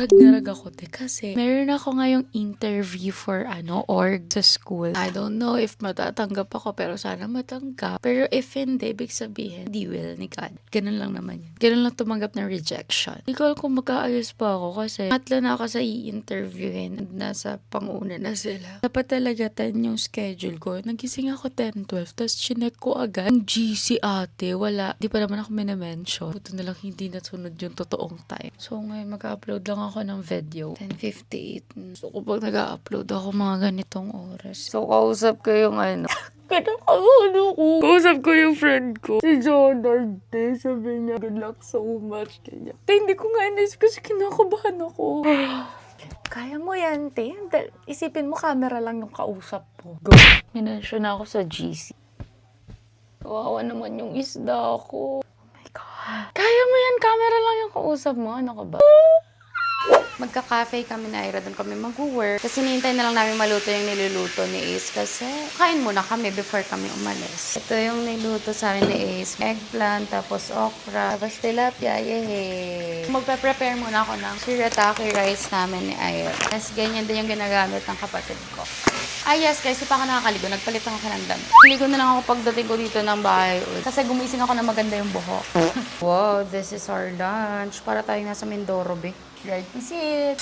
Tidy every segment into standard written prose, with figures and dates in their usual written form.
narag ako kasi meron ako ngayong interview for org sa school. I don't know if matatanggap ako pero sana matanggap. Pero if hindi, ibig sabihin, di will ni God. Ganun lang naman yun. Ganun lang tumanggap ng rejection. Hindi ko alam kung magkaayos pa ako kasi matla na ako sa i-interviewin. Nasa panguna na sila. Dapat talaga 10 yung schedule ko. Nagising ako 10:12 tapos chinek ko agad. Ang GC ate, wala. Di pa naman ako mention. Buto na lang hindi nasunod yung totoong time. So ngayon mag-upload lang ako ng video. 10:58. So kapag nag-upload ako mga ganitong oras. So kausap ko yung kausap ko yung friend ko. Si Jonard. Sabi niya, good luck so much. Kaya. Hindi ko nga inis kasi kinakabahan ako. Kaya mo yan, te. Isipin mo, camera lang yung kausap mo. Go. Minensyon na ako sa GC. Kawawa naman yung isda ko. Oh my God. Kaya mo yan, camera lang yung kausap mo. Ano ka ba? Magka-cafe kami na Ira, doon kami mag-work. Kasi hinihintay na lang namin maluto yung niluluto ni Ace kasi kain muna kami before kami umalis. Ito yung niluto sa amin ni Ace. Eggplant, tapos okra, tapos tilapia, yehey. Magpe-prepare muna ako ng shirataki rice namin ni Ira. Tapos ganyan din yung ginagamit ng kapatid ko. Yes guys, di pa ako nakakaligo. Nagpalit lang ako ng damit. Ligo na lang ako pagdating ko dito ng bahay. Kasi gumising ako na maganda yung buhok. Wow, this is our lunch. Para tayong nasa Mindoro, be. Right, visit.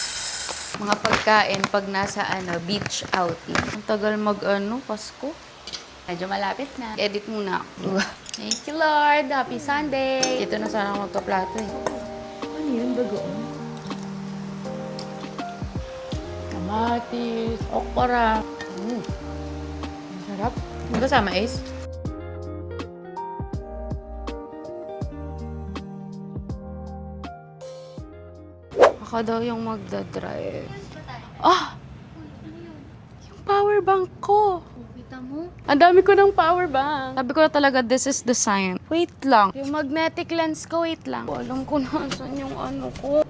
Mga pagkain pag nasa beach outing. Ang tagal Pasko. Medyo malapit na. Edit muna ako. Thank you Lord. Happy Sunday. Ito na sana ako magpa-plato eh. Ano yun? Bagoong? Kamatis. Okra. Sarap. Magkasama Ace? Ako daw yung magdadrive. Yung power bank ko. Kita mo? Ang dami ko ng power bank. Sabi ko na talaga, this is the sign. Wait lang. Yung magnetic lens ko, wait lang. Alam ko na saan yung ko.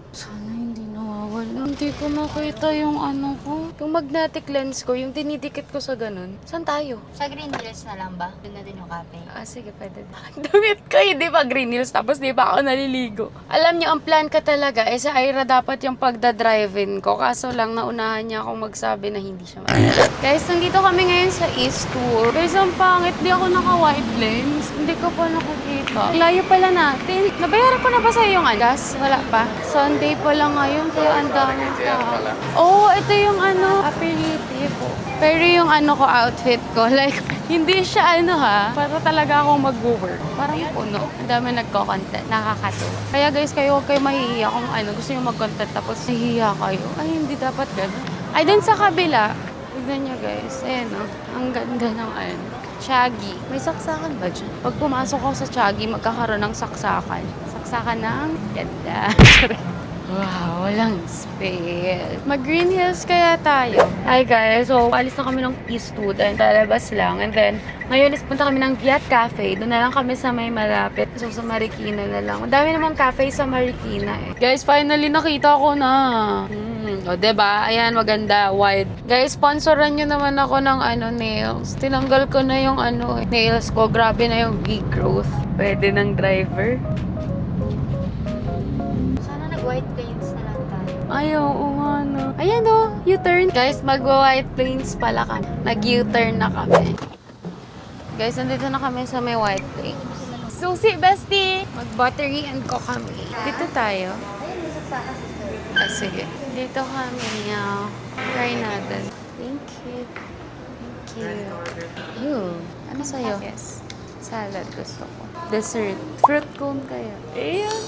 Sana hindi nawawala. Hindi ko makita yung ko. Yung magnetic lens ko, yung tinidikit ko sa ganun. Saan tayo? Sa Green Hills na lang ba? Doon na din yung cafe. Sige, pwede. Damit ko, hindi pa Green Hills, tapos di pa ako naliligo. Alam niyo, ang plan ka talaga, sa Ira dapat yung pagdadrive-in ko. Kaso lang, naunahan niya akong magsabi na hindi siya Guys, nandito kami ngayon sa East Tour. Guys, ang pangit, di ako naka-white lens. Hindi ko pa nakikita. Layo pala natin. Nabayaran ko na ba sa'yo yung gas? Wala pa. Sunday pa lang ngayon, kaya ang dami tao. Oh, ito yung aperitif. Pero yung ko, outfit ko, like, hindi siya para talaga akong mag-work. Parang puno. Ang dami nagko-content. Nakakatuwa. Kaya guys, kayo huwag kayo mahihiya kung gusto nyo mag-content tapos nahihiya kayo. Ay, hindi dapat ganun. Ay, dun sa kabila. Tignan nyo guys. Ayan ang ganda ng Chaggy. May saksakan ba dyan? Pag pumasok ako sa Chaggy, magkakaroon ng saksakan. Saksakan ng ganda. Wow, walang space. Mag-Green Hills kaya tayo. Hi guys, so alis na kami ng P-Student. Lalabas lang. And then, ngayon is punta kami ng Viat Cafe. Doon na lang kami sa may malapit. So sa Marikina na lang. Ang dami namang cafe sa Marikina Guys, finally nakita ko na. O diba? Ayan, maganda. Wide. Guys, sponsoran nyo naman ako ng nails. Tinanggal ko na yung nails ko. Grabe na yung V-growth. Pwede ng driver. White plains na lang tayo. Ay, oo nga, no. Ayan, U-turn. Guys, mag-white plains pala kami. Nag-U-turn na kami. Guys, nandito na kami sa may white plains. Susi, bestie! Mag-battery and co kami. Dito tayo. Ayun, may saksaka sister. Sige. Dito kami. Try natin. Thank you. Thank you. Ano sa'yo? Yes. Salad gusto ko. Dessert. Fruit cone kaya. Ayun.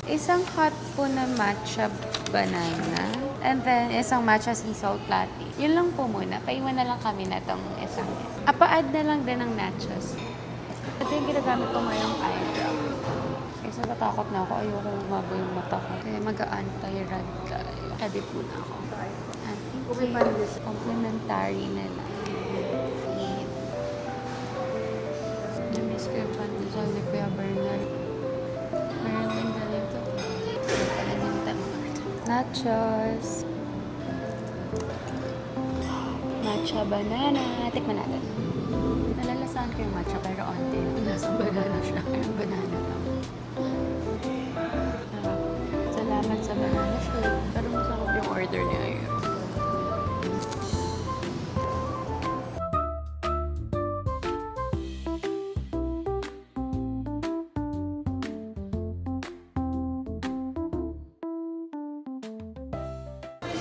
Isang hot po na matcha banana. And then, isang matcha sea salt latte. Yun lang po muna. Paiwan na lang kami na itong isang. Pa-add na lang din ng nachos. Ito yung ginagamit ko ngayong eyebrow. Kasi natakot na ako. Ayoko umabo yung mata ko. Kaya mag-a-anti-rad tayo. Sabi po na ako. Complimentary na lang. Namiss ko yung pandesal ni Kuya Bernard. Meron din ganito. Nachos. Matcha banana. Tikman natin. Nalalasahan ko yung matcha pero onti. Nasa banana siya. Ayun, banana lang. Sarap. salamat sa banana shake. Pero masarap yung order niya ngayon.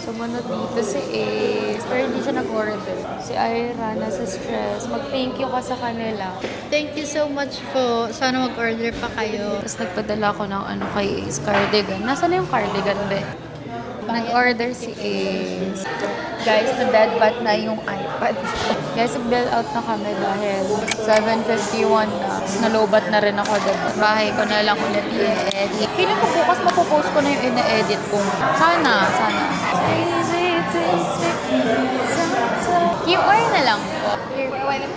Sumunod dito si Ace, pero hindi siya nag-order. Si Ira, nasa stress. Mag-thank you ka sa kanila. Thank you so much po. Sana mag-order pa kayo. Tapos nagpadala ko ng kay Ace, cardigan. Nasaan na yung cardigan, be? Nag-order si Ace. Guys, na-deadbat na yung iPad. Guys, nag-bail out na kami dahil 7:51 na. Tapos nalobat na rin ako diba? Bahay ko na lang ulit i-edit. Feeling ko bukas mapopost ko na yung ina-edit ko. Sana. QR na lang po. Bye-bye.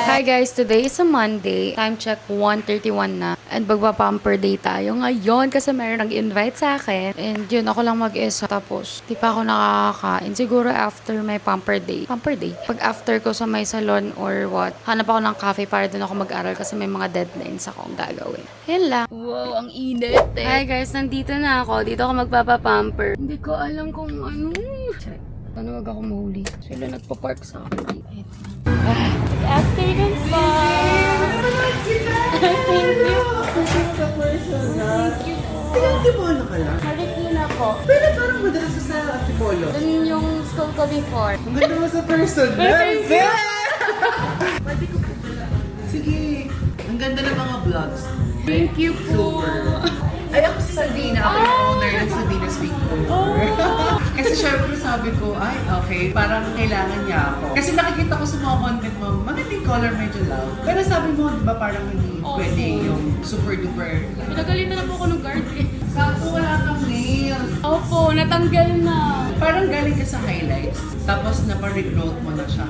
Hi guys, today is a Monday. Time check 1:31 na. And magpa-pamper day tayo ngayon kasi mayroon nag-invite sa akin. And yun, ako lang mag-isa. Tapos, di pa ako nakakakain. Siguro after may pamper day. Pamper day? Pag after ko sa may salon or what, hanap ako ng cafe para doon ako mag-aral kasi may mga deadlines akong gagawin. Yan lang. Wow, ang init eh. Hi guys, nandito na ako. Dito ako magpapa-pamper. Hindi ko alam kung ano. Check. Paano wag ako mahuli? Sila nagpa-park sa akin. Wait lang. Afternoon po! Thank you. Antipolo ka lang? Marikina po. Pero parang madalas ka sa Antipolo. Doon yung school ko before. Ang ganda mo sa person. Thank you. Pwede ko po pala. Sige. Ang ganda ng mga vlogs. Thank you po. Ay, ako si Sabina. Ako yung owner ng Sabina Sweet Cooler. Kasi syempre sabi ko, ay, okay, parang kailangan niya ako. Kasi nakikita ko sa mga content mo, magandang color, medyo loud. Pero sabi mo, di ba parang hindi pwede yung super duper. Pinagalitan na po ako ng guard eh. Sakto wala kang nails. Opo, natanggal na. Parang galing ka sa highlights, tapos naparegrowth mo na siya.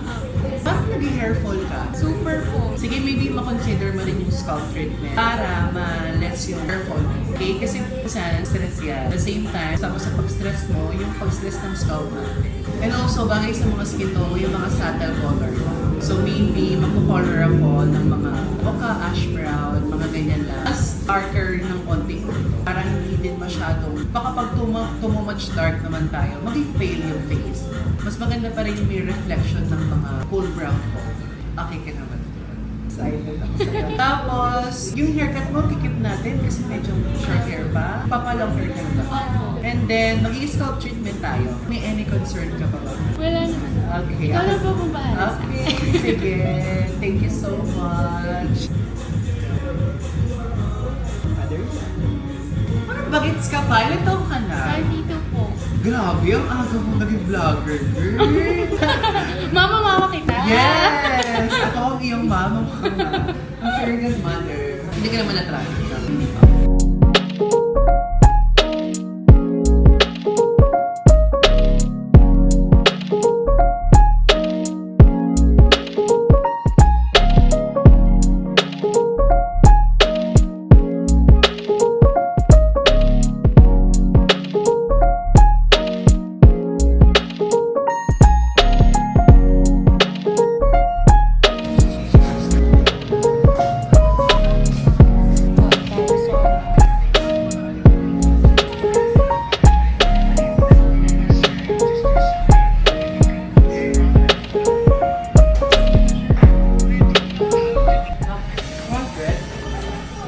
Bakit naging hair fall ka? Super po. Sige, maybe makonsider mo rin yung scalp treatment para ma-less yung hair fall. Okay? Kasi minsan, stress yan. At the same time, tapos sa pag-stress mo, yung pag-stress ng scalp mo. And also, bagay sa mga skin tone mo, yung mga subtle color. So maybe, magpo-color ako ng mga oka, ash brown, mga ganyan lang. Mas darker ng konti. Parang hindi din masyadong, baka pag too much dark naman tayo, maging pale yung face. Mas maganda pa rin yung may reflection ng mga cool brown ko. Okay ka naman. Excited ako sa'yo. Tapos, yung haircut mo, kikip natin kasi medyo short hair pa. Papalong haircut ba? And then, mag-i-scalp treatment tayo. May any concern ka pa ba? Wala naman. Okay. Ikaw na po kung bahala sa akin. Okay, sige. Thank you so much. Others? Parang bagets ka pa? Ilan taon ka na? Dito po. Grabe, ang aga mo naging vlogger, girl. Mama kita. Yes! Ako ang iyong mama mo. Ang very good mother. Hindi ka naman na-try.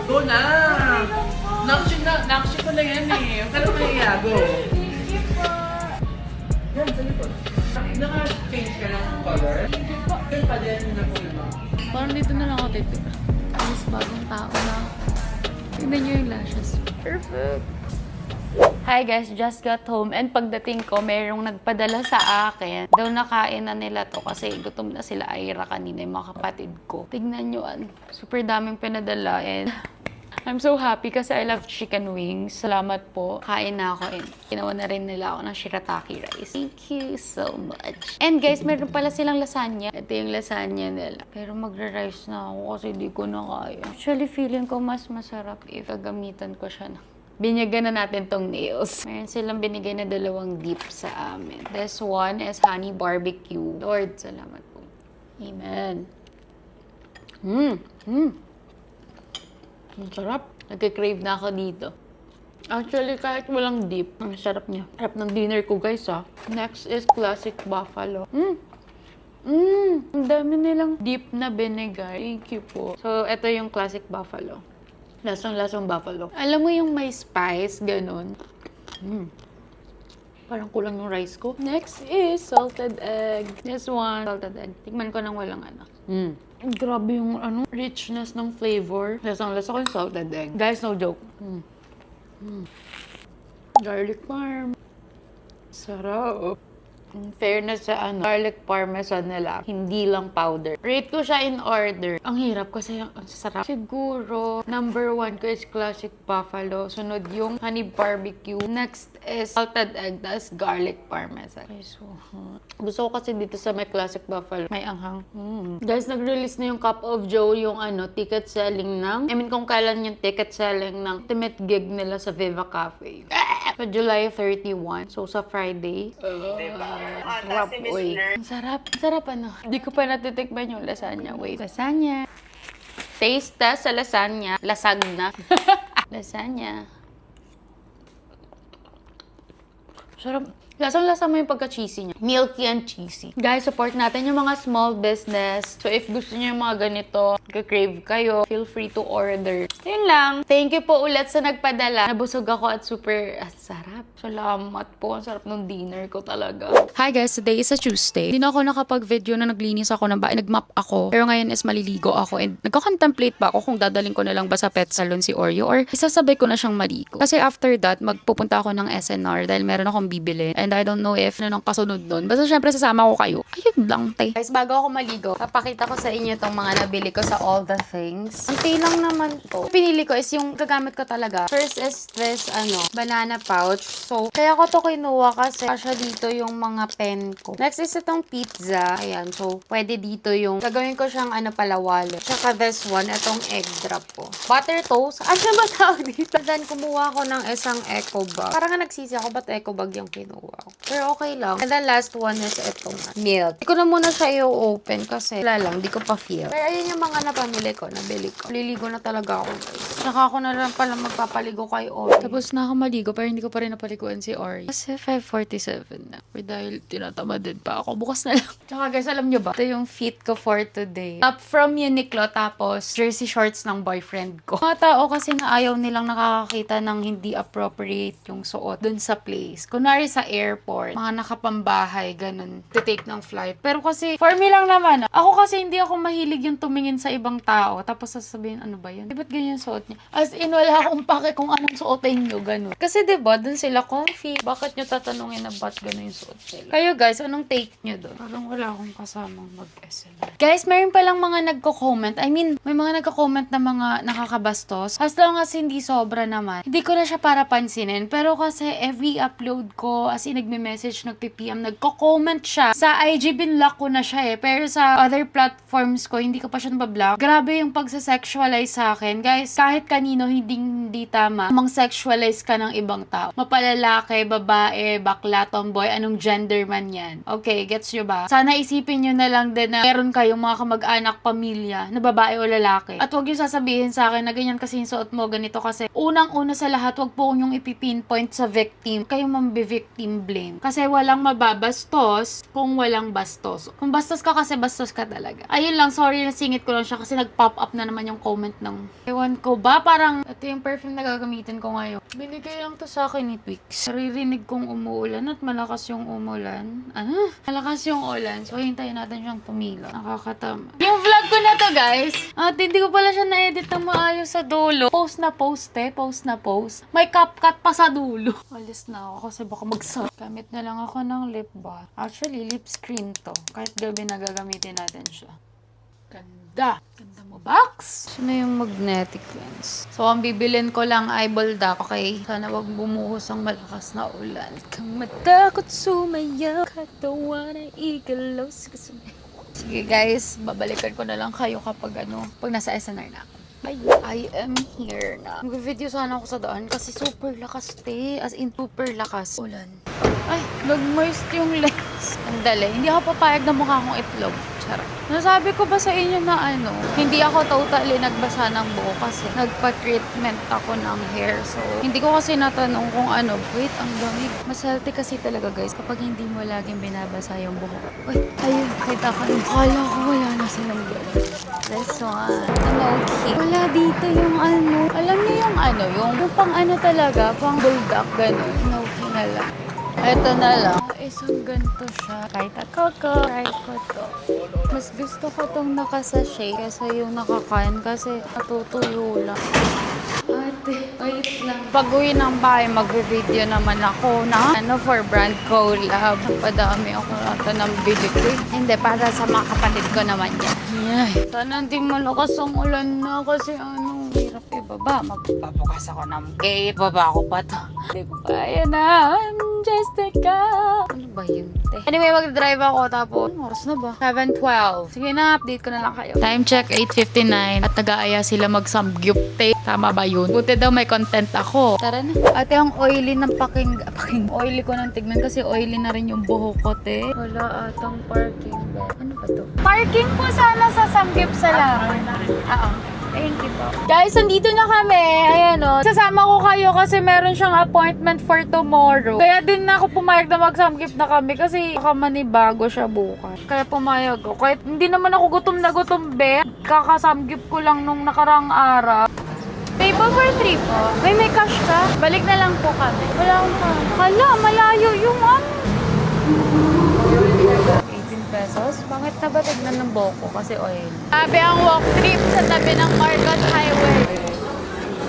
Go na! Naksyon ko na yan eh. Ang kalong nangyayag. Thank you po. Yan, sa likod. Naka-change ka ng color? Hindi po. Pero pa din na po naman. Parang dito na lang ako titira. Mas bagong tao na ako. Tignan niyo yung lashes. Perfect. Hi guys, just got home and pagdating ko, mayroong nagpadala sa akin. Daw nakain na nila to kasi gutom na sila Ira kanina, yung mga kapatid ko. Tignan nyo, super daming pinadala and I'm so happy kasi I love chicken wings. Salamat po. Kain na ako and ginawa na rin nila ako ng shirataki rice. Thank you so much. And guys, meron pala silang lasagna. Ito yung lasagna nila. Pero magra-rice na ako kasi di ko na kaya. Actually, feeling ko mas masarap if gagamitan ko siya na. Binyagan na natin tong nails. Meron silang binigay na 2 dip sa amin. This one is honey barbecue. Lord, salamat po. Amen. Ang sarap. Nagka-crave na ako dito. Actually, kahit walang dip, ang sarap niya. Sarap ng dinner ko, guys, ah. Next is classic buffalo. Ang dami nilang dip na vinegar. Thank you po. So, ito yung classic buffalo. Lasang-lasang buffalo. Alam mo yung may spice, ganun. Parang kulang yung rice ko. Next is salted egg. This one, salted egg. Tikman ko ng walang ano. Grabe yung richness ng flavor. Lasang-lasa ko yung salted egg. Guys, no joke. Garlic parm. Sarap. In fairness sa garlic parmesan nila, hindi lang powder. Rate ko siya in order. Ang hirap kasi ang sarap. Siguro, number 1 ko is classic buffalo. Sunod yung honey barbecue. Next is salted egg, tas garlic parmesan. Okay, so gusto ko kasi dito sa may classic buffalo, may anghang. Guys, nag-release na yung Cup of Joe, yung ticket selling ng, kung kailan yung ticket selling ng ultimate gig nila sa Viva Cafe. So, July 31. So, sa Friday. Sarap, uy. Ang sarap. Ang sarap, ano. Hindi ko pa natitikman yung lasagna. Wait. Lasagna. Taste test sa lasagna. Lasagna. Lasagna. Sarap. Lasang-lasa mo yung pagka-cheesy niya. Milky and cheesy. Guys, support natin yung mga small business. So, if gusto niyo yung mga ganito, crave kayo, feel free to order. Yun lang. Thank you po ulit sa nagpadala. Nabusog ako at super sarap. Salamat po. Ang sarap ng dinner ko talaga. Hi guys, today is a Tuesday. Hindi na ako nakapag-video na naglinis ako ng bahay. Nag-map ako. Pero ngayon is maliligo ako. And nagko-contemplate pa ako kung dadaling ko na lang ba sa pet salon si Oreo or isasabay ko na siyang maligo. Kasi after that, magpupunta ako ng SNR dahil meron akong bibili. And I don't know if ano nang kasunod nun. Basta syempre sasama ko kayo. Ayun lang, te. Guys, bago ako maligo, papakita ko sa inyo itong mga nabili ko sa All The Things. Ang lang naman to. Pinili ko is yung gagamit ko talaga. First is this, banana pouch. So, kaya ko to kinuha kasi kasya dito yung mga pen ko. Next is itong pizza. Ayan, so, pwede dito yung, gagawin ko siyang wallet. Tsaka this one, itong egg drop po. Butter toast. Ano ba tawag dito? Then, kumuha ko ng isang eco bag. Parang nga nagsisi ako, ba't eco bag yung kinuha ko? Pero okay lang. And then, last one is itong milk. Hindi ko na muna siya i-open kasi wala lang, di ko pa feel. Pero ayun yung mga nabili ko. Liligo na talaga ako, guys. Tsaka ako na lang pala magpapaligo kay Ori. Tapos na ako maligo, pero hindi ko pa rin napaliguan si Ori. Kasi 5:47 na. Dahil tinatamad din pa ako. Bukas na lang. Tsaka guys, alam nyo ba? Ito yung fit ko for today. Up from Uniqlo, tapos jersey shorts ng boyfriend ko. Mga tao kasi na ayaw nilang nakakakita ng hindi appropriate yung suot dun sa place. Kunwari sa airport, mga nakapambahay, ganun, to take ng flight. Pero kasi, for me lang naman, ako kasi hindi ako mahilig yung tumingin sa ibang tao, tapos sasabihin, ano ba yun? Ba't ganyan suot niya? As in, wala akong pake kung anong suotin nyo, ganun. Kasi diba, dun sila comfy. Bakit nyo tatanungin na ba't ganun yung suot nila? Kayo guys, anong take nyo dun? Parang wala akong kasamang mag-SNR. Guys, mayroon palang mga nagko-comment. I mean, may mga nagko-comment na mga nakakabastos. As long as hindi sobra naman, hindi ko na siya para pansinin. Pero kasi every upload ko, as in, nagme-message, nagpi-PM, nagko-comment siya. Sa IG, binlock ko na siya eh. Pero sa other platforms ko, hindi ko pa siya nabablock. Grabe yung pagsa-sexualize sa akin. Guys, kahit kanino, hindi tama. Mang-sexualize ka ng ibang tao. Mapalalaki, babae, bakla, tomboy, anong gender man yan. Okay, gets nyo ba? Sana isipin nyo na lang din na meron kayong mga kamag-anak, pamilya, na babae o lalaki. At huwag yung sasabihin sa akin na ganyan kasi yung suot mo, ganito kasi. Unang-una sa lahat, huwag po yung ipipinpoint sa victim. Kayo mambi-victim blame. Kasi walang mababastos kung walang bastos. Kung bastos ka kasi, bastos ka talaga. Ayun lang, sorry na singit ko lang siya kasi nag-pop up na naman yung comment ng ewan ko ba, parang ito yung perfume na gagamitin ko ngayon. Binigay lang to sa akin ni Twix. Naririnig kong umuulan at malakas yung umulan. Malakas yung ulan. So, hintayin natin siyang tumila. Nakakatama. Yung vlog ko na to, guys. At hindi ko pala siya na-edit ng maayos sa dulo. Post na post. May CapCut pa sa dulo. Alis na ako kasi baka magsak. Gamit na lang ako ng lip balm. Actually, lip screen to. Kahit gabi na gagamitin natin siya. Ganda. Ganda mo, box. Ito na yung magnetic lens. So, ang bibilin ko lang ay buldak. Okay? Sana wag bumuhos ang malakas na ulan. Kang matakot sumayaw. Katawan ay igalaw. Sige guys, babalikan ko na lang kayo kapag pag nasa SNR na ako. Bye. I am here na. Mag-video sana ako sa daan kasi super lakas, te. As in, super lakas. Ulan. Ay, nag-moist yung lens. Ang dali. Hindi ako papayag na mukha akong itlog. Sarap. Nasabi ko ba sa inyo na hindi ako totally nagbasa ng buhok kasi nagpa-treatment ako ng hair. So, hindi ko kasi natanong kung wait, ang lamig. Mas healthy kasi talaga guys kapag hindi mo laging binabasa yung buhok. Uy, ayun, kita ka rin. Kala ko wala na silang buhok. This one. Okay. Wala dito yung alam niyo yung yung pang talaga, pang bulldog, gano'n. Okay na lang. Ito na lang. Isang ganito siya. Kahit ako, try ko to. Mas gusto ko tong naka-sachet kaysa yung naka-can kasi natutuyo lang. Ate, wait lang. Pag-uwi ng bahay, mag-video naman ako na for brand collab. Padami ako nato ng video ko. Hindi, para sa mga kapatid ko naman yan. Ay, sana hindi malakas ang ulan na kasi hirap ibaba. Magpapabukas ako ng gate. Baba ako pa to. Hindi ko kaya na. Jessica. Ano ba yun? Anyway, mag-drive ako tapos, oras na ba? 7:12. Sige na, update ko na lang kayo. Time check, 8:59. At nag-aaya sila mag-samgyupte. Tama ba yun? Buti daw may content ako. Tara na. Ate, ang oily ng paking. Oily ko nang tignan kasi oily na rin yung buhok ko, te. Wala atang parking ba? Ano ba to? Parking po sana sa samgyup sa lang. Oo. Thank you po. Guys, nandito na kami. Ayan sasama ko kayo kasi meron siyang appointment for tomorrow. Kaya din ako pumayag na mag-samgyup na kami kasi baka manibago siya bukas. Kaya pumayag ako. Kahit hindi naman ako gutom na gutom, be. Kakasamgyup ko lang nung nakarang araw. Table for 3 po. May cash ka? Balik na lang po kami. Wala akong hala, malayo yung 18 pesos? Bakit na ba tignan ng buhok ko? Kasi oil. Sabi ang walk trip sa tabi ng Marcos Highway.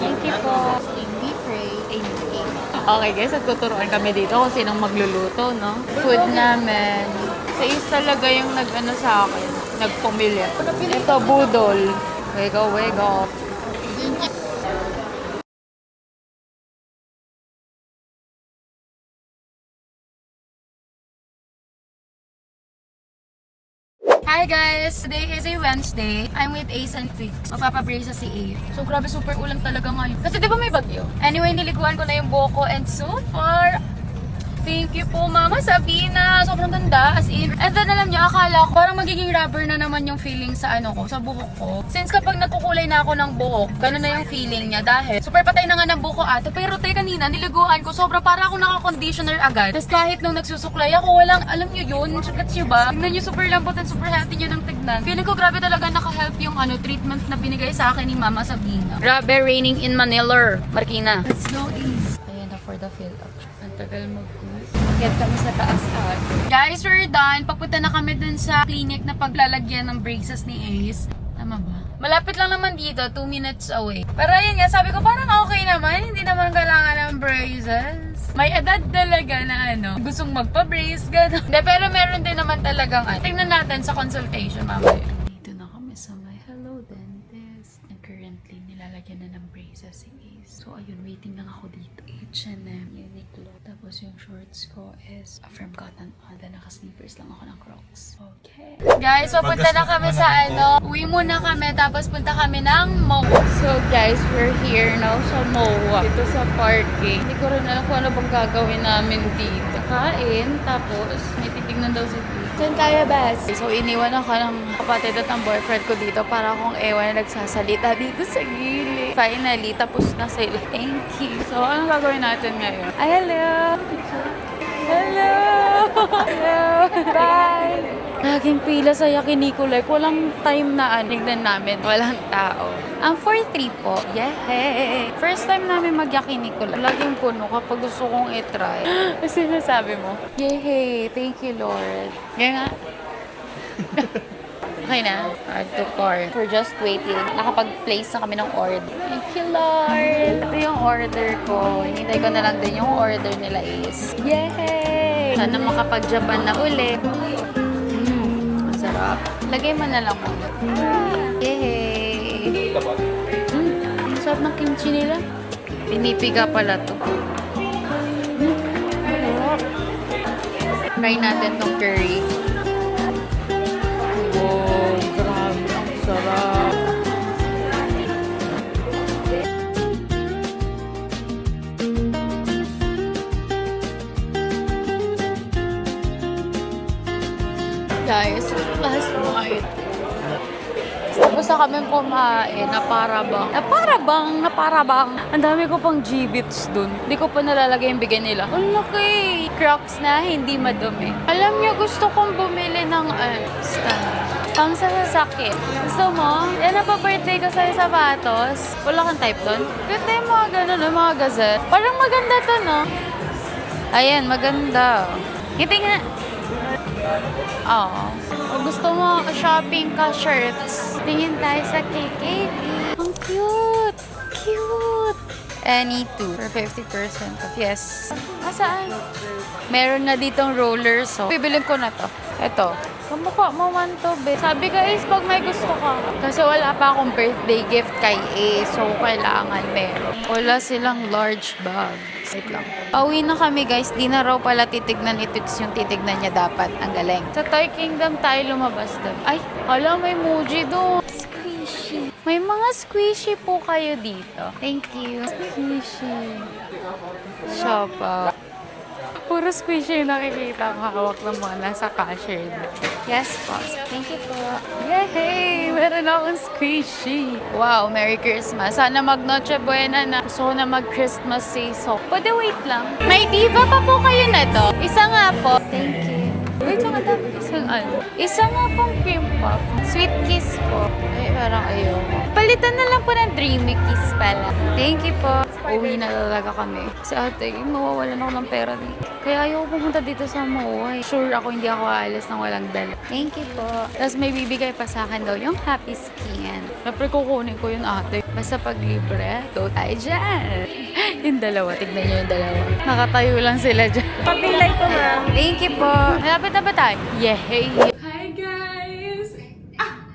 Thank you po. Amy Pray. Amy. Okay guys, at tuturuan kami dito kung sinong magluluto, no? Food namin. Sa talaga yung sa akin. Nagpumili. Ito, budol. Wego, wego. Hi guys! Today is a Wednesday. I'm with Ace and Twix. Magpapabrace si Ace. So grabe, super ulan talaga ngayon. Kasi di ba may bagyo? Anyway, niliguan ko na yung buhok ko and so far, thank you po Mama Sabina. Sobrang ganda as in. And then alam niyo, akala ko parang magiging rubber na naman yung feeling sa sa buhok ko. Since kapag nagkukulay na ako ng buhok, ganun na yung feeling niya dahil super patay na nga ng buhok ko ate. Pero kanina, niliguan ko, sobrang para ako naka-conditioner agad. Tapos kahit nung nagsusuklay ako, walang, alam niyo yun, gets niyo ba? Tignan niyo, super lambot and super healthy niyo ng tignan. Feeling ko grabe talaga naka-help yung treatment na binigay sa akin ni Mama Sabina. Grabe, raining in Manila, Marikina. Let's go East. Ayan na for the fill-up. Ang tagal mag-goose. Get kami sa taas Guys, we're done. Papunta na kami dun sa clinic na paglalagyan ng braces ni Ace. Tama ba? Malapit lang naman dito, 2 minutes away. Pero ayun nga, sabi ko parang okay naman. Hindi naman kailangan ng braces. May edad talaga na gustong magpa-brace, gano'n. Pero meron din naman talagang tingnan natin sa consultation mamaya. Dito na kami sa my Hello Dentist. And currently, nilalagyan na ng braces si Ace. So ayun, waiting lang ako dito. H&M, Uniqlo. Tapos yung shorts ko is a firm cotton on. Then naka-sneakers lang ako ng Crocs. Okay. Guys, papunta na kami sa uwi muna kami, tapos punta kami ng MOA. So guys, we're here now sa MOA. Dito sa parking. Hindi ko rin alam kung ano bang gagawin namin dito. Kain, tapos may titignan daw si Tito. Saan kaya best? So iniwan ako ng kapatid at ng boyfriend ko dito para akong ewan na nagsasalita dito sa gilid. Finally, tapos na sila. Thank you. So anong gagawin natin ngayon? Ay, hello! Hello! Hello! Bye! Laging pila sa Yakiniku. Like, walang time na tignan namin. Walang tao. Ang 4-3 po. Yay! First time namin mag-Yakiniku. Laging puno kapag gusto kong i-try. Kasi nasabi mo, yay! Thank you, Lord. Yan nga. Okay na. Add to cart. We're just waiting. Nakapag-place na kami ng order. Thank you, Lord. Ito yung order ko. Hinintay ko na lang din yung order nila is. Yay! Sana makapag-Japan na uli. Masarap. Lagay mo na lang muna. Yay! Ang sarap ng kimchi nila. Pinipiga pala to. Try natin tong curry. Wow, grabe. Ang sarap. Guys, last one. cute. Tapos na kami kumain na para bang. Ang dami ko pang G-bits dun. Hindi ko pa nalalagay yung bigay nila. Ang laki! Crocs na hindi madumi. Alam niyo, gusto kong bumili ng stand. Pang sa sasakyan. Gusto mo? Yan ang pa-birthday ko sa'yo sapatos. Wala kang type doon? Ganda yung mga ganun, yung mga gazette. Parang maganda to, no? Ayan, maganda. Ngiti nga. Oo. Kung gusto mo shopping ka shirts, tingin tayo sa KKV. Ang cute! Cute! Any two for 50% off. Yes. Saan? Meron na ditong rollers. So, bibilin ko na to. Ito. Kamukha mo man to, be. Sabi guys, pag may gusto ka. Kasi wala pa akong birthday gift kay A. So, kailangan meron. Wala silang large bag. Wait lang. Pauwi na kami guys. Di na raw pala titignan ni Tix yung titignan niya dapat. Ang galing. Sa Toy Kingdom tayo lumabas doon. Ay, hala, may Muji doon. Squishy. May mga squishy po kayo dito. Thank you. Squishy. Shoppa. Puro squishy yung nakikita ko. Hawak ng mga nasa cashier. Yes, boss. Thank you po. Yay! Meron akong squishy. Wow, Merry Christmas. Sana mag-Noche Buena na. Gusto ko na mag-Christmas season. Pwede wait lang. May diva pa po kayo na to. Isa nga po. Thank you. Wait lang, ang dami isang ano. Isa nga pong cream puff. Sweet kiss po. Ay, parang ayoko. Palitan na lang po ng dreamy kiss pala. Thank you po. Uwi na talaga kami. Si ate, mawawalan ako ng pera dito. Kaya ayoko pumunta dito sa Moai. Sure ako hindi ako aalis nang walang dala. Thank you po. Tapos may bibigay pa sa akin daw yung Happy Skin. Siyempre kukunin ko yun ate. Basta pag libre, go tayo dyan. Yung dalawa, tignan nyo yung dalawa. Nakatayo lang sila dyan. Papilay ko na. Thank you po. Malapit na ba tayo? Yay! Hi guys!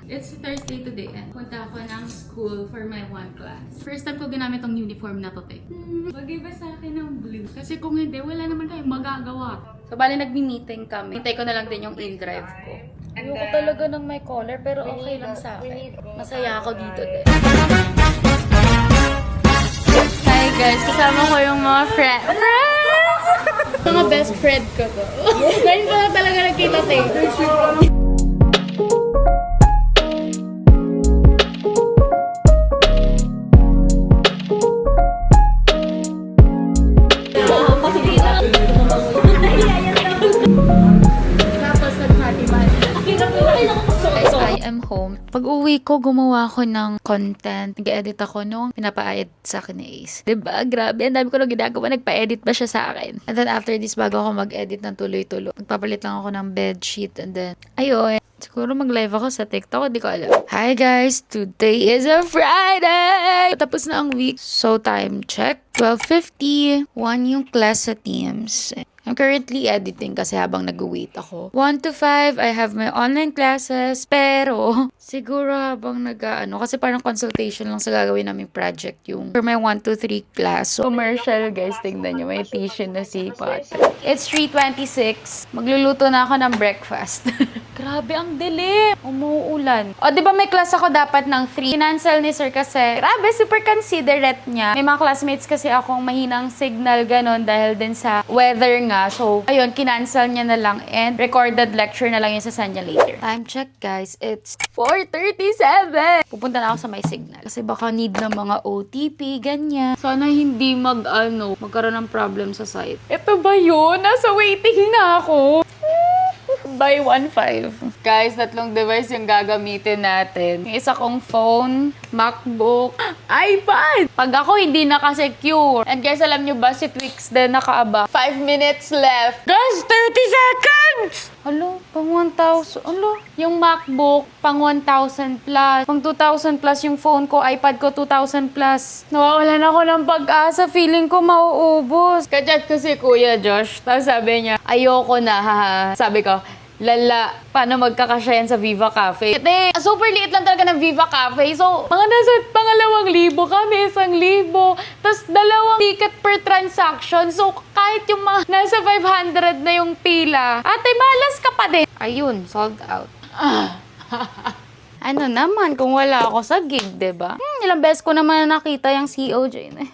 It's Thursday today and punta ako ng school for my one class. First time ko ginamit tong uniform na to, te. Mag-iba sa akin ng blue. Kasi kung hindi, wala naman tayong magagawa. So, bali nag-meeting kami. Hintay ko na lang din yung in-drive ko. Ayoko talaga ng may collar, pero okay lang sa akin. Masaya ako dito, te. Hi guys, kasama ko yung mga friends! Mga best friend ko to. Ngayon ko na talaga nagkita, te. I am home. Pag-uwi ko, gumawa ako ng content. Nag-edit ako nung pinapa-edit sa akin ni Ace. Diba? Grabe. Ang dami ko nang ginagawa. Nagpa-edit ba siya sa akin? And then after this, bago ako mag-edit ng tuloy-tuloy, magpapalit lang ako ng bedsheet. And then, ayun. Siguro mag-live ako sa TikTok. Hindi ko alam. Hi guys! Today is a Friday! Tapos na ang week. So, time check. 12:50. 1 yung class sa Teams. I'm currently editing kasi habang nag-wait ako. 1 to 5, I have my online classes. Pero, siguro habang kasi parang consultation lang sa gagawin naming project yung for my 1 to 3 class. So, commercial guys, tingnan nyo. May tissue na si Pat. It's 3:26. Magluluto na ako ng breakfast. Grabe, ang dilim. Umuulan. O, di ba may class ako dapat ng 3? Kinancel ni sir kasi, grabe, super considerate niya. May mga classmates kasi akong mahinang signal ganon dahil din sa weather nga. So, ayun, kinancel niya na lang and recorded lecture na lang yung sa niya later. Time check, guys. It's 4:37. Pupunta na ako sa may signal. Kasi baka need ng mga OTP, ganyan. Sana hindi magkaroon ng problem sa site. Ito ba yun? Nasa waiting na ako. Buy 1.5. Guys, 3 device yung gagamitin natin. Yung isa kong phone, MacBook, iPad. Pag ako hindi naka-secure. And guys, alam nyo ba, si Twix din nakaaba. 5 minutes left. Guys, 30 seconds! Alo, pang 1,000. Alo, yung MacBook, pang 1,000 plus. Pang 2,000 plus yung phone ko, iPad ko 2,000 plus. Nawawalan ako ng pag-asa. Feeling ko mauubos. Kachat ko si Kuya Josh. Tapos sabi niya, ayoko na, haha. Sabi ko, lala, paano magkakasya yan sa Viva Cafe? Ate, super liit lang talaga ng Viva Cafe. So, mga nasa 2,000 kami, 1,000. Tapos 2 ticket per transaction. So, kahit yung mga nasa 500 na yung pila, ate, malas ka pa din. Ayun, sold out. Ano naman kung wala ako sa gig, diba? Ilang beses ko naman nakita yung COJ na.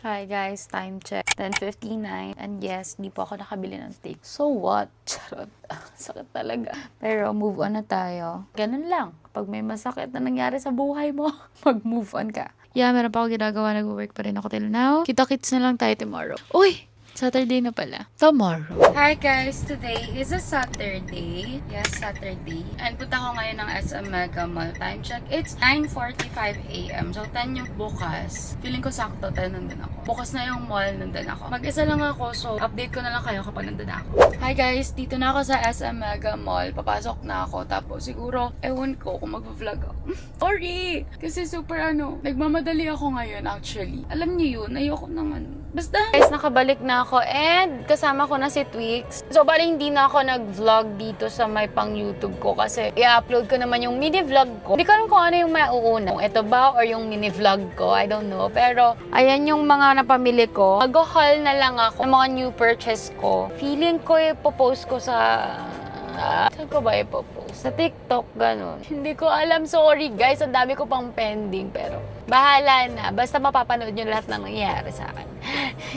Hi guys, time check. 10:59. And yes, di po ako nakabili ng take. So what? Charot. Sakit talaga. Pero move on na tayo. Ganun lang. Kapag may masakit na nangyari sa buhay mo, mag-move on ka. Yeah, meron pa ako ginagawa. Nag-work pa rin ako till now. Kita-kits na lang tayo tomorrow. Uy! Saturday na pala. Tomorrow. Hi guys! Today is a Saturday. Yes, Saturday. And punta ko ngayon ng SM Mega Mall. Time check. It's 9:45 AM. So, 10 yung bukas. Feeling ko sakto, 10 nandun ako. Bukas na yung mall, nandun ako. Mag-isa lang ako, so update ko na lang kayo kapag nandun ako. Hi guys! Dito na ako sa SM Mega Mall. Papasok na ako. Tapos siguro, ewan ko kung mag-vlog ako. Sorry! Kasi super nagmamadali ako ngayon actually. Alam niyo yun, ayoko ng basta. Guys, nakabalik na ako and kasama ko na si Twix. So, bali hindi na ako nag-vlog dito sa may pang YouTube ko kasi i-upload ko naman yung mini-vlog ko. Hindi ko alam kung ano yung mauuna. Ito ba or yung mini-vlog ko? I don't know. Pero, ayan yung mga napamili ko. Mag-haul na lang ako ng mga new purchase ko. Feeling ko ipopost ko sa... saan ko ba ipopost? Sa TikTok, ganun. Hindi ko alam. Sorry guys, ang dami ko pang pending. Pero, bahala na. Basta mapapanood nyo lahat ng nangyayari sa akin.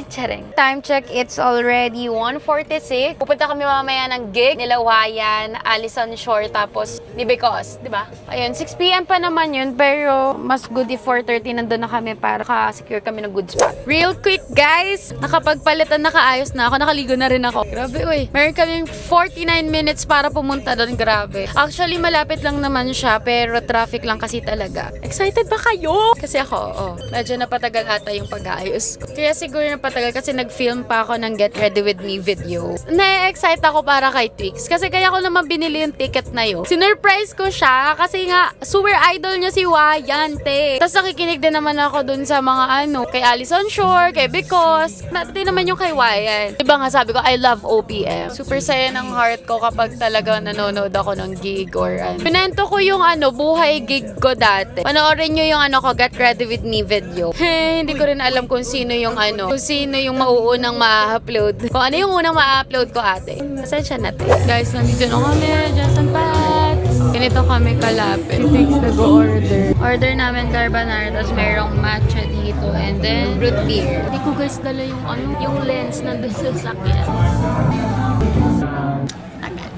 Charing. Time check, it's already 1:46. Pupunta kami mamaya ng gig nila Wayan, Allison Shore, tapos ni Because, di ba? Ayun, 6 PM pa naman yun, pero mas good if 4:30 nandun na kami para ka-secure kami ng good spot. Real quick, guys! Nakapagpalitan, nakaayos na ako, nakaligo na rin ako. Grabe, uy. Meron kaming 49 minutes para pumunta doon, grabe. Actually, malapit lang naman siya, pero traffic lang kasi talaga. Excited ba kayo? Kasi ako, medyo napatagal ata yung pag-aayos ko. Kaya siguro napatagal kasi nag-film pa ako ng Get Ready With Me video. Na-excite ako para kay Twix. Kasi kaya ko naman binili yung ticket na yun. Sinurprise ko siya kasi nga super idol niya si Wayan, te. Tapos nakikinig din naman ako dun sa mga kay Allison Shore, kay Because. Natin naman yung kay Wayan. Diba nga sabi ko, I love OPM. Super saya ng heart ko kapag talaga nanonood ako ng gig or Pinento ko yung buhay gig ko dati. Panoorin nyo yung ko, Get Ready With Me video. Hindi ko rin alam kung sino yung kung sino yung mauunang ma-upload. Kung ano yung unang ma-upload ko, ate. Pasensya na, te. Guys, nandito na kami. Just and Pats. Ganito kami kalapit. Si Tix nag-order. Order namin carbonara, tapos merong matcha dito, and then root beer. Hindi ko guys dala yung yung lens nandun sa sakyan.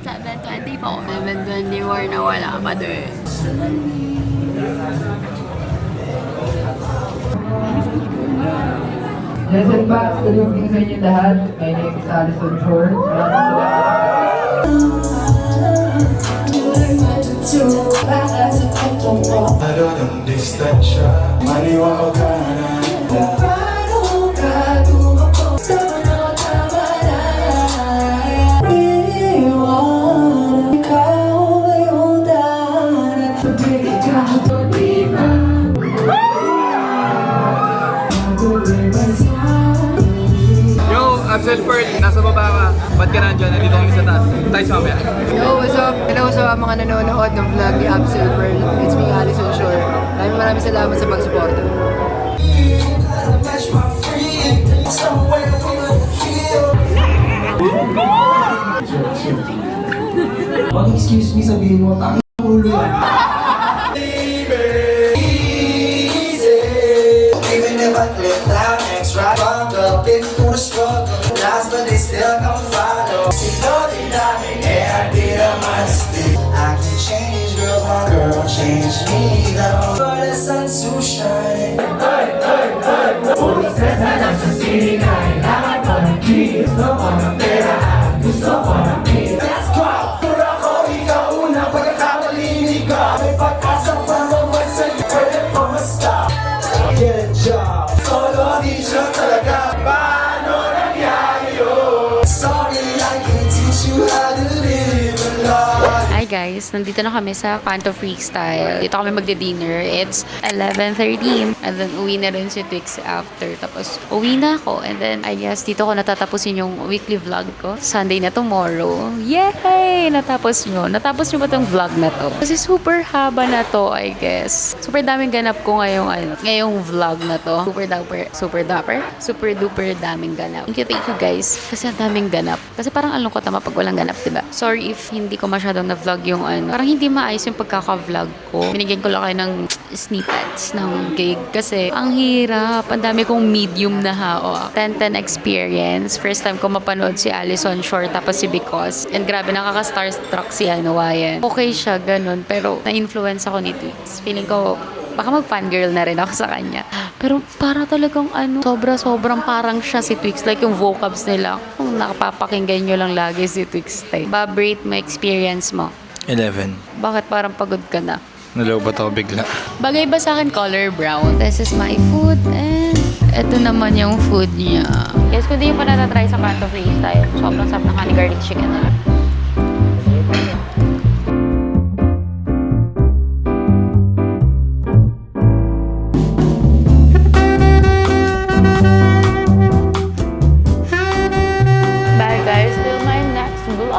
7:24 na wala pa doon. Lesson back, good evening sa inyo lahat. My name is Allison Shore. Haroon distansya, maniwala ka na. Absel Pearl, nasa baba ka. Ba't ka nandyan? Nandito kami sa taas. Tayo sa mamaya. Yo, what's up? Hello sa mga nanonood ng vlog ni Absel Pearl. It's me, Allison Shore. Maraming salamat sa pagsuporta. Mag-excuse me, sabihin mo, tangin ang ulo yan. Even if I clip down extra, bumped up into the struggle. Last but they still come follow. Si Lodi dami, kaya di naman stick. I can change girls, my girl changed me though. For the sun to shine. Ulises na lang sa city, kailangan ko ng keys. Gusto ko ng pera, gusto ko ng peace. Let's go! Pura ko, ikaw una, pagkakalinig ka. May pag-asa pa naman sa'yo, pwede pa ma-stop. Get a job, solo di siya talaga. Paano nangyari yun? Sorry, I can't teach you how to live a life. Hi guys, nandito na kami sa Canto Freestyle. Dito kami magdi-dinner. It's 11:30. And then uwi na rin si Twix after. Tapos uwi na ako. And then I guess dito ko natatapusin yung weekly vlog ko. Sunday na tomorrow. Yay! Natapos nyo. Natapos nyo ba tong vlog na to? Kasi super haba na to, I guess. Super daming ganap ko ngayong vlog na to. Super duper daming ganap. Thank you guys. Kasi ang daming ganap. Kasi parang alungkot naman pag walang ganap, diba? Sorry if hindi ko masyadong na-vlog yung parang hindi maayos yung pagkaka-vlog ko. Binigyan ko lang kayo ng snippets ng gig kasi ang hirap. Ang dami kong medium na hawak. 10-10 experience. First time ko mapanood si Alison Shore tapos si Because. And grabe, nakaka-starstruck si Ryan. Okay siya, ganun. Pero na-influence ako ni Twix. Feeling ko, baka mag-fangirl na rin ako sa kanya. Pero para talagang sobrang parang siya si Twix. Like yung vocabs nila. Kung nakapapakinggan nyo lang lagi si Twix tayo. Bob, rate mo experience mo. 11. Bakit parang pagod ka na? Nalobat ako bigla. Bagay ba sa akin color brown? This is my food and ito naman yung food niya. Yes, kung di yung pa natatry sa Kanto Freestyle, sobrang sarap ng honey garlic chicken nila.